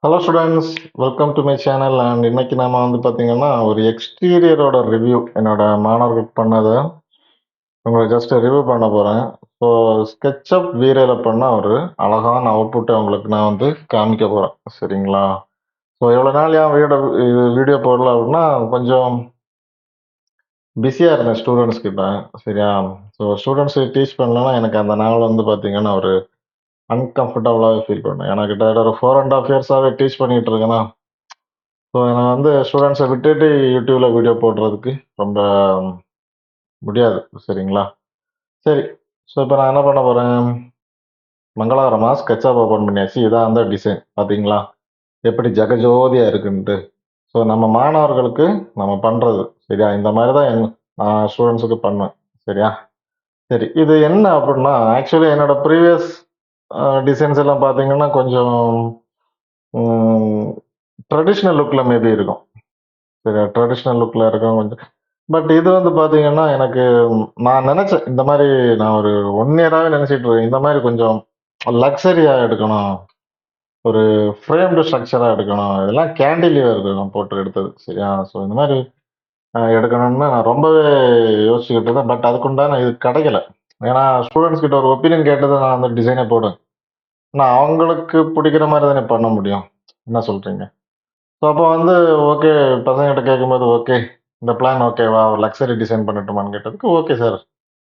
Hello students, welcome to my channel. And இன்னைக்கு நாம வந்து பார்த்தீங்கன்னா ஒரு எக்ஸ்டீரியரோட ரிவ்யூ என்னோட மாணவர்களுக்கு பண்ணதை உங்களுக்கு ஜஸ்ட் ரிவ்யூ பண்ண போகிறேன். ஸோ ஸ்கெட்சப் வீரையில் பண்ண ஒரு அழகான அவுட்புட்டை உங்களுக்கு நான் வந்து காமிக்க போகிறேன். சரிங்களா? ஸோ எவ்வளோ நாள் ஏன் வீடியோ போடல அப்படின்னா கொஞ்சம் பிஸியாக இருந்தேன் ஸ்டூடெண்ட்ஸ் கிட்ட. சரியா? ஸோ ஸ்டூடெண்ட்ஸுக்கு டீச் பண்ணலன்னா எனக்கு அந்த நாள் வந்து பார்த்தீங்கன்னா ஒரு அன்கம்ஃபர்டபுளாகவே ஃபீல் பண்ணேன். ஏன்னா கிட்டத்தட்ட ஒரு 4.5 இயர்ஸாகவே டீச் பண்ணிட்டு இருக்கேன்னா, ஸோ நான் வந்து ஸ்டூடெண்ட்ஸை விட்டுட்டு யூடியூப்ல வீடியோ போடுறதுக்கு ரொம்ப முடியாது. சரிங்களா? சரி. ஸோ இப்போ நான் என்ன பண்ண போகிறேன், மங்களகரமாக ஸ்கெட்சப் ஓப்பன் பண்ணியாச்சு. இதான் அந்த டிசைன் பார்த்தீங்களா, எப்படி ஜெகஜோதியாக இருக்குன்ட்டு. ஸோ நம்ம மாணவர்களுக்கு நம்ம பண்ணுறது சரியா, இந்த மாதிரி தான் நான் ஸ்டூடெண்ட்ஸுக்கு பண்ணுவேன். சரியா? சரி, இது என்ன அப்படின்னா ஆக்சுவலி என்னோட ப்ரீவியஸ் டிசைன்ஸ் எல்லாம் பார்த்தீங்கன்னா கொஞ்சம் ட்ரெடிஷ்னல் லுக்கில் மேபி இருக்கும். சரி, ட்ரெடிஷ்னல் லுக்கில் இருக்கும் கொஞ்சம். பட் இது வந்து பார்த்தீங்கன்னா, எனக்கு நான் நெனச்சேன், இந்த மாரி நான் ஒரு 1 இயராவே நெனச்சிட்டு இருக்கேன். இந்த மாரி கொஞ்சம் லக்ஸரியா எடுக்கணும். ஒரு ஃப்ரேம்டு ஸ்ட்ரக்சரா எடுக்கணும். இதெல்லாம் கேன்டிலீவர் நான் போட்டு எடுத்தது. சரியா? ஸோ இந்த மாரி எடுக்கணும்னு நான் ரொம்பவே யோசிச்சுக்கிட்டு இருந்தேன். பட் அதுக்குண்டான இது கெடைக்கல. ஏன்னா, ஸ்டூடண்ட்ஸ் கிட்ட ஒரு ஒப்பீனியன் கேட்டு தான் நான் அந்த டிசைனே போடுவேன். ஆனா, அவங்களுக்கு பிடிக்கிற மாரி தானே பண்ண முடியும். என்ன சொல்றீங்க? ஸோ அப்போ வந்து ஓகே, பசங்ககிட்ட கேட்கும்போது, "ஓகே, இந்த பிளான் ஓகேவா? ஒரு லக்ஸரி டிசைன் பண்ணட்டுமான்னு?" கேட்டதுக்கு, "ஓகே சார்,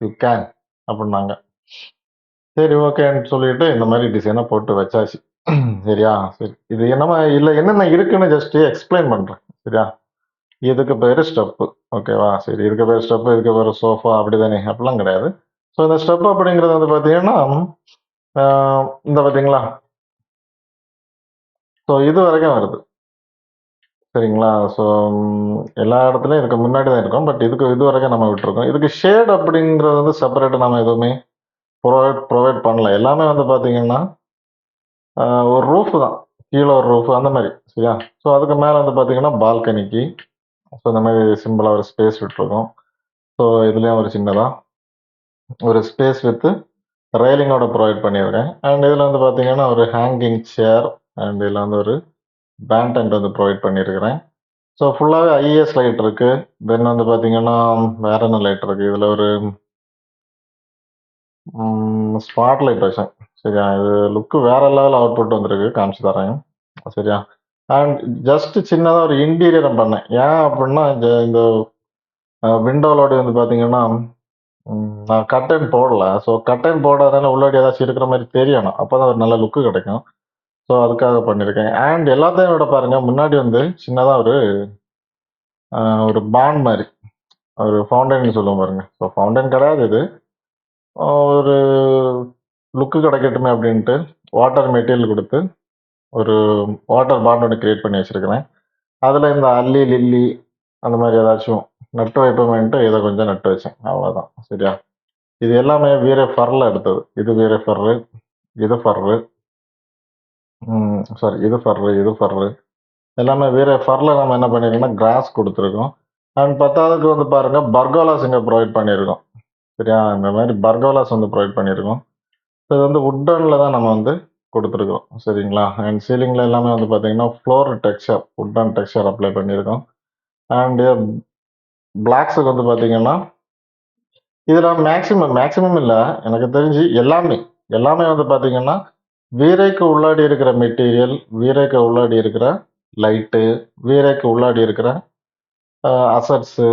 யூ கேன்" அப்டின்னாங்க. சரி, ஓகேன்னு சொல்லிட்டு இந்த மாரி டிசைனா போட்டு வச்சாச்சு. சரியா? சரி. இது என்னமா இல்ல என்னென்ன இருக்குன்னு ஜஸ்ட் எக்ஸ்ப்ளைன் பண்றேன். சரியா? இதுக்கு பேரு ஸ்டெப்பு. ஓகேவா? சரி, இதுக்கு பேரு ஸ்டெப்பு, இதுக்கு பேரு சோஃபா அப்படிதானே? அப்படிலாம் கிடையாது. ஸோ இந்த ஸ்டெப் அப்படிங்கிறது வந்து பார்த்தீங்கன்னா, ஆ இந்த பார்த்தீங்களா? ஸோ இது வரைக்கும் வருது. சரிங்களா? ஸோ எல்லா இடத்துலயும் இதுக்கு முன்னாடி தான் இருக்கும். பட் இதுக்கு இதுவரைக்கும் நம்ம விட்டுருக்கோம். இதுக்கு ஷேட் அப்படிங்கிறது வந்து செப்பரேட்டா நம்ம எதுவுமே ப்ரொவைட் பண்ணல. எல்லாமே வந்து பார்த்தீங்கன்னா, ஆ ஒரு ரூஃப் தான். கீழ ஒரு ரூஃப் அந்த மாரி. சரியா? ஸோ அதுக்கு மேல வந்து பார்த்தீங்கன்னா, பால்கனிக்கு ஸோ இந்த மாரி சிம்பிளா ஒரு ஸ்பேஸ் விட்டுருக்கோம். ஸோ இதுலயும் ஒரு சின்னதா ஒரு ஸ்பேஸ் வித் ரெயிலிங்கோட ப்ரொவைட் பண்ணியிருக்கேன். அண்ட் இதுல வந்து பார்த்தீங்கன்னா, ஒரு ஹேங்கிங் சேர் அண்ட் இதுல வந்து ஒரு பேண்ட் வந்து ப்ரொவைட் பண்ணியிருக்கிறேன். ஸோ ஃபுல்லாவே ஐஎஸ் லைட் இருக்கு. தென் வந்து பார்த்தீங்கன்னா, வேற என்ன லைட் இருக்கு. இதுல ஒரு ஸ்பாட் லைட் வச்சேன். சரியா? இது லுக் வேற லெவல் அவுட்புட் வந்திருக்கு. காமிச்சு தரேன். சரியா? அண்ட் ஜஸ்ட் சின்னதா ஒரு இன்டீரியரும் பண்ணேன். ஏன் அப்டின்னா, இந்த விண்டோலோட வந்து பார்த்தீங்கன்னா, நான் கர்டைன் போடல. ஸோ கர்டைன் போடாதனால உள்ளாடி ஏதாச்சும் இருக்கிற மாரி தெரியணும். அப்பதான் ஒரு நல்ல லுக் கிடைக்கும். ஸோ அதுக்காக பண்ணியிருக்கேன். அண்ட் எல்லாத்தையும் விட பாருங்க, முன்னாடி வந்து சின்னதா அ ஒரு பாண்ட் மாரி, ஒரு ஃபவுண்டைன் சொல்லுவோம் பாருங்க. ஸோ ஃபவுண்டைன் கிடையாது இது. ஒரு லுக் கிடைக்கட்டுமே அப்டின்ட்டு வாட்டர் மெட்டீரியல் குடுத்து, ஒரு வாட்டர் பாண்ட் ஒண்ணு கிரியேட் பண்ணி வச்சிருக்கிறேன். அதுல இந்த அல்லி, லில்லி அந்த மாரி ஏதாச்சும் நட்டு வைப்போமேன்ட்டு இத கொஞ்சம் நட்டு வச்சேன். அவ்வளோதான். சரியா? இது எல்லாமே வீரே ஃபர்ல எடுத்தது. இது வீரே ஃபர்ரு, இது ஃபர்ரு, சாரி, இது ஃபர்ரு, இது ஃபர்ரு. எல்லாமே வீரே ஃபர்ல நம்ம என்ன பண்ணியிருக்கோம்னா, கிராஸ் குடுத்துருக்கோம். அண்ட் பத்தாததுக்கு வந்து பாருங்க, பர்கோலாஸ் இங்க ப்ரொவைட் பண்ணியிருக்கோம். சரியா? இந்த மாரி பர்கோலாஸ் வந்து ப்ரொவைட் பண்ணியிருக்கோம். இது வந்து வுட்டன்ல தான் நம்ம வந்து குடுத்துருக்கோம். சரிங்களா? அண்ட் சீலிங்ல எல்லாமே வந்து பார்த்தீங்கன்னா, floor texture, wooden texture apply பண்ணியிருக்கோம். அண்ட் பிளாக்ஸுக்கு வந்து பார்த்தீங்கன்னா, இதுல மேக்ஸிமம் இல்ல. எனக்கு தெரிஞ்சு எல்லாமே வந்து பார்த்தீங்கன்னா, வீரைக்கு உள்ளாடி இருக்கிற மெட்டீரியல், வீரைக்கு உள்ளாடி இருக்கிற லைட்டு, வீரைக்கு உள்ளாடி இருக்கிற அசெட்ஸு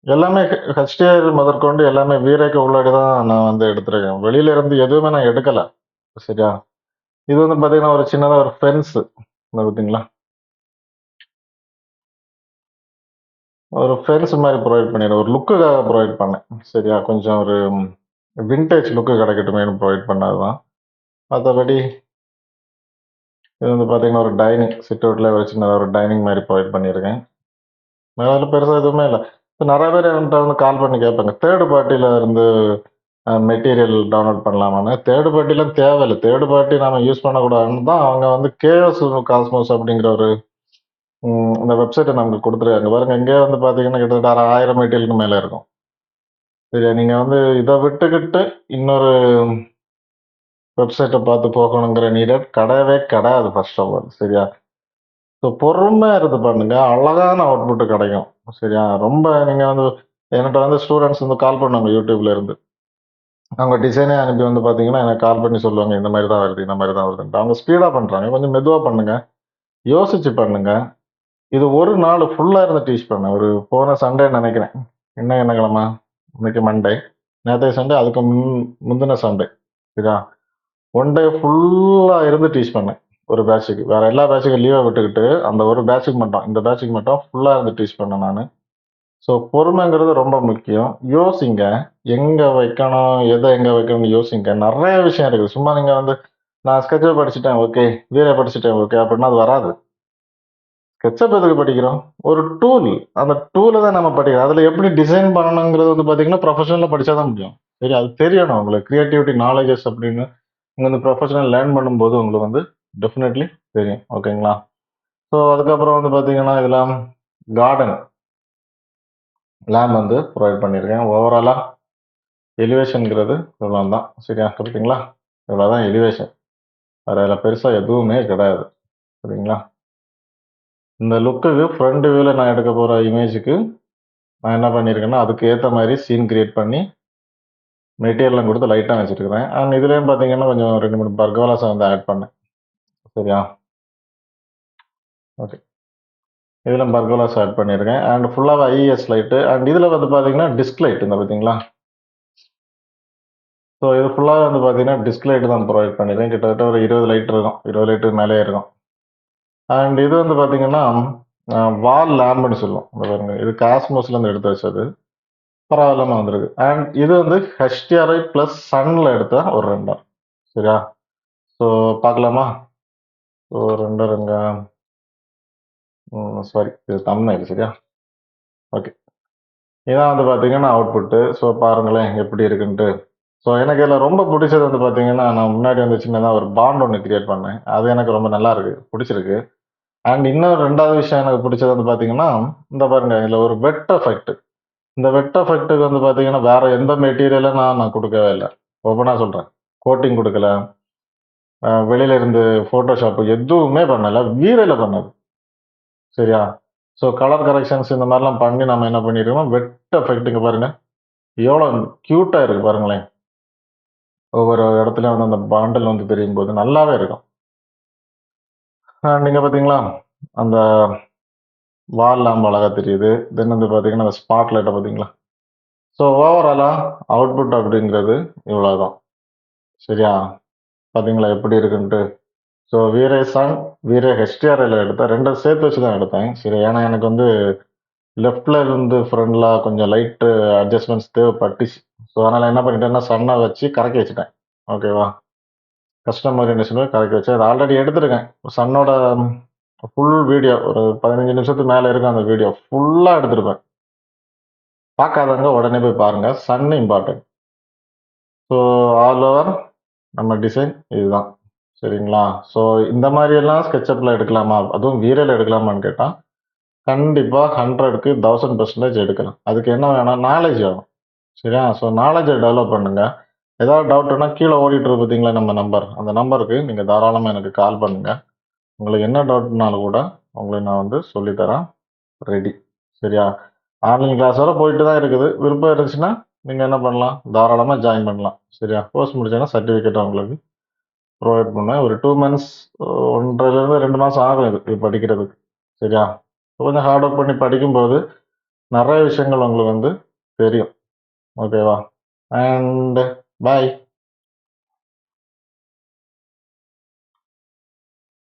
எல்லாமே ஹெச்டிஆர் முதற்கொண்டு எல்லாமே வீரைக்கு உள்ளாடி தான் நான் வந்து எடுத்திருக்கேன். வெளியில இருந்து எதுவுமே நான் எடுக்கல. சரியா? இது வந்து பார்த்தீங்கன்னா, ஒரு சின்னதா ஒரு ஃபென்ஸு. இந்த பார்த்தீங்களா? ஒரு ஃபென்ஸ் மாரி ப்ரொவைட் பண்ணிருக்கேன். ஒரு லுக்குக்காக ப்ரொவைட் பண்ணேன். சரியா? கொஞ்சம் ஒரு வின்டேஜ் லுக் கிடைக்கட்டுமேன்னு ப்ரொவைட் பண்ணது தான். மத்தபடி இது வந்து பார்த்தீங்கன்னா, ஒரு டைனிங் சிட் அவுட்ல ஒரு சின்னதா ஒரு டைனிங் மாரி ப்ரொவைட் பண்ணியிருக்கேன். அதில பெருசா எதுவுமே இல்ல. இப்ப நெறைய பேர் என்ட்ட வந்து கால் பண்ணி கேட்பாங்க. தேர்ட் பார்ட்டில இருந்து மெட்டீரியல் டவுன்லோட் பண்ணலாமான்னு. தேர்ட் பார்ட்டிலாம் தேவையில்ல. தேர்ட் பார்ட்டி நாம யூஸ் பண்ணக்கூடாதுன்னு தான் அவங்க வந்து கேஎஸ் காஸ்மோஸ் அப்படிங்கிற ஒரு அந்த வெப்சைட்ட நமக்கு குடுத்துருக்காங்க. பாருங்க, இங்கேயே வந்து பார்த்தீங்கன்னா, கிட்டத்தட்ட 1000 மெட்டீரியலுக்கு மேல இருக்கும். சரியா? நீங்க வந்து இத விட்டுக்கிட்டு இன்னொரு வெப்சைட்ட பார்த்து போகணுங்கிற நீடட் கிடையவே கிடையாது ஃபர்ஸ்ட் ஆஃப் ஆல். சரியா? ஸோ பொறுமையா இருந்து பண்ணுங்க. அழகான அவுட்புட் கிடைக்கும். சரியா? ரொம்ப நீங்க வந்து என்கிட்ட வந்து ஸ்டூடண்ட்ஸ் வந்து கால் பண்ணுவாங்க YouTubeல இருந்து. அவங்க டிசைனே அனுப்பி வந்து பார்த்தீங்கன்னா, எனக்கு கால் பண்ணி சொல்லுவாங்க. இந்த மாரி தான் வருது, இந்த மாரி தான் வருதுன்ட்டு. அவங்க ஸ்பீடா பண்றாங்க. கொஞ்சம் மெதுவா பண்ணுங்க. யோசிச்சு பண்ணுங்க. இது ஒரு நாள் ஃபுல்லா இருந்து டீச் பண்ணேன். ஒரு போன சண்டே நெனைக்கிறேன். இன்னைக்கு என்ன கிழமை? இன்னைக்கு மண்டே. நேத்தைய சண்டே, அதுக்கு முந்தின சண்டே. சரியா? ஒன் டே ஃபுல்லா இருந்து டீச் பண்ணேன். ஒரு பேட்சுக்கு. வேற எல்லா பேட்சுக்கும் லீவ விட்டுக்கிட்டு, அந்த ஒரு பேட்சுக்கு மட்டும், இந்த பேட்சுக்கு மட்டும் ஃபுல்லா இருந்து டீச் பண்ணேன் நானு. ஸோ பொறுமைங்கிறது ரொம்ப முக்கியம். யோசிங்க. எங்க வைக்கணும்? எத எங்க வைக்கணும்னு யோசிங்க. நெறைய விஷயம் இருக்குது. சும்மா நீங்க வந்து நான் ஸ்கெட்சப் படிச்சுட்டேன், ஓகே. வீரே படிச்சுட்டேன், ஓகே. அப்படின்னா அது வராது. ஸ்கெட்சப் எதுக்கு படிக்கிறோம்? ஒரு டூல். அந்த டூல தான் நம்ம படிக்கிறோம். அதுல எப்படி டிசைன் பண்ணணுங்கிறது வந்து பார்த்தீங்கன்னா, ப்ரொஃபஷனலா படிச்சா தான் முடியும். சரி, அது தெரியணும் உங்களுக்கு. கிரியேட்டிவிட்டி நாலேஜஸ் அப்படின்னு நீங்க வந்து ப்ரொஃபஷனல் லேர்ன் பண்ணும்போது உங்களுக்கு வந்து டெஃபினெட்லி தெரியும். ஓகேங்களா? ஸோ அதுக்கப்புறம் வந்து பார்த்தீங்கன்னா, இதெல்லாம் கார்டன் லேம்ப் வந்து ப்ரொவைட் பண்ணியிருக்கேன். ஓவராலா எலிவேஷன்ங்கிறது இவ்வளோ தான். சரியா? கரெக்ட்டுங்களா? இவ்வளோ தான் எலிவேஷன். வேற இதுல பெருசா எதுவுமே கிடையாது. சரிங்களா? இந்த லுக்குக்கு ஃப்ரண்ட் வியூல நான் எடுக்க போற இமேஜுக்கு நான் என்ன பண்ணியிருக்கேன்னா, அதுக்கு ஏத்த மாரி சீன் கிரியேட் பண்ணி, மெட்டீரியல்லாம் குடுத்து லைட்டா வச்சிருக்கிறேன். அண்ட் இதுலயும் பார்த்தீங்கன்னா, கொஞ்சம் 2, 3 பர்கோலாஸ வந்து ஆட் பண்ணேன். சரியா? ஓகே. இதுல பர்கோலாஸ் ஆட் பண்ணியிருக்கேன். அண்ட் ஃபுல்லாவே ஐஇஎஸ் லைட்டு. அண்ட் இதுல வந்து பார்த்தீங்கன்னா, டிஸ்க் லைட் இந்த பார்த்தீங்களா? ஸோ இது ஃபுல்லாவே வந்து பார்த்தீங்கன்னா, டிஸ்க் லைட் தான் ப்ரொவைட் பண்ணியிருக்கேன். கிட்டத்தட்ட ஒரு 20 லைட் இருக்கும். 20 லைட்டுக்கு மேலயே இருக்கும். அண்ட் இது வந்து பார்த்தீங்கன்னா, வால் லேம்ப்ன்னு சொல்லுவோம். இங்க பாருங்க. இது காஸ்மோஸ்லேருந்து எடுத்து வச்சது. பரவாயில்லாம வந்திருக்கு. அண்ட் இது வந்து HDRI பிளஸ் சன்ல எடுத்த ஒரு ரெண்டர். சரியா? ஸோ பார்க்கலாமா? ஸோ ரெண்டருங்க. சாரி. இது தம்ப்நெயில். சரியா? ஓகே. இதான் வந்து பார்த்தீங்கன்னா அவுட்புட்டு. ஸோ பாருங்களேன் எப்படி இருக்குன்ட்டு. ஸோ எனக்கு இதில ரொம்ப புடிச்சது வந்து பார்த்தீங்கன்னா, நான் முன்னாடி வந்து சின்னதா ஒரு பாண்ட் ஒண்ணு கிரியேட் பண்ணேன். அது எனக்கு ரொம்ப நல்லா இருக்கு. புடிச்சிருக்கு. அண்ட் இன்னும் 2வது விஷயம் எனக்கு புடிச்சது வந்து பார்த்தீங்கன்னா, இந்த பாருங்க இதில ஒரு வெட் எஃபெக்ட். இந்த வெட் எஃபெக்ட்க்கு வந்து பார்த்தீங்கன்னா, வேற எந்த மெட்டீரியலும் நான் குடுக்கவே இல்ல. ஓப்பனா சொல்றேன். கோட்டிங் குடுக்கல. வெளியில இருந்து Photoshop எதுவுமே பண்ணல. வீரையில பண்ணது. சரியா? ஸோ கலர் கரெக்ஷன்ஸ் இந்த மாரிலாம் பண்ணி நம்ம என்ன பண்ணியிருக்கோம், வெட் எஃபெக்ட் இங்க பாருங்க. எவ்வளோ கியூட்டா இருக்கு பாருங்களேன். ஒவ்வொரு இடத்துலயும் வந்து அந்த பாண்டில் வந்து தெரியும்போது நல்லாவே இருக்கும். நீங்க பார்த்தீங்களா? அந்த வால் லேம்ப் அழகா தெரியுது. தென் வந்து பார்த்தீங்கன்னா, அந்த ஸ்பாட் லைட்ட பார்த்தீங்களா? ஸோ ஓவராலா அவுட்புட் அப்படிங்கிறது இவ்வளோதான். சரியா? பார்த்தீங்களா எப்படி இருக்குன்ட்டு? ஸோ வீரே சன், வீரே HDRIல எடுத்தேன். 2 சேர்த்து வச்சு தான் எடுத்தேன். சரி, ஏன்னா எனக்கு வந்து லெஃப்ட்ல இருந்து ஃப்ரண்ட்ல கொஞ்சம் லைட் அட்ஜஸ்ட்மென்ட்ஸ் தேவைப்பட்டுச்சு. ஸோ அதனால என்ன பண்ணிட்டேன்னா, சன்ன வச்சு கரைக்க வச்சுட்டேன். ஓகேவா? கஸ்டம் ஓரியன்டேஷன்ல கரைக்க வச்சு அத ஆல்ரெடி எடுத்திருக்கேன். சன்னோட ஃபுல் வீடியோ ஒரு 15 நிமிஷத்துக்கு மேல இருக்கும் அந்த வீடியோ. ஃபுல்லா எடுத்திருப்பேன். பார்க்காதவங்க உடனே போய் பாருங்க. சன் இம்பார்ட்டன்ட். ஸோ ஆல் ஓவர் நம்ம டிசைன் இதுதான். சரிங்களா? ஸோ இந்த மாரியெல்லாம் SketchUpல எடுக்கலாமா? அதுவும் வீரேல எடுக்கலாமான்னு கேட்டா, கண்டிப்பா 100க்கு 1000% எடுக்கலாம். அதுக்கு என்ன வேணும்? நாலேட்ஜ் வேணும். சரியா? ஸோ நாலேட்ஜ டெவலப் பண்ணுங்க. ஏதாவது டவுட்னா கீழ ஓடிட்டு இருக்கு பார்த்தீங்களா நம்ம நம்பர். அந்த நம்பருக்கு நீங்க தாராளமா எனக்கு கால் பண்ணுங்க. உங்களுக்கு என்ன டவுட்னாலும் கூட உங்களுக்கு நான் வந்து சொல்லி தரேன். ரெடி. சரியா? ஆன்லைன் கிளாஸ் வர போயிட்டு தான் இருக்குது. விருப்பம் இருந்துச்சுன்னா, நீங்க என்ன பண்ணலாம்? தாராளமா ஜாயின் பண்ணலாம். சரியா? கோர்ஸ் முடிச்சோன்னா சர்டிஃபிகேட் உங்களுக்கு ப்ரொவைட் பண்ணுவேன். ஒரு 2 மந்த்ஸ் 1 1/2லிருந்து 2 மாசம் ஆகும் இது படிக்கிறதுக்கு. சரியா? கொஞ்சம் ஹார்ட் ஒர்க் பண்ணி படிக்கும்போது, நெறைய விஷயங்கள் உங்களுக்கு வந்து தெரியும். ஓகேவா? அண்ட் பாய்.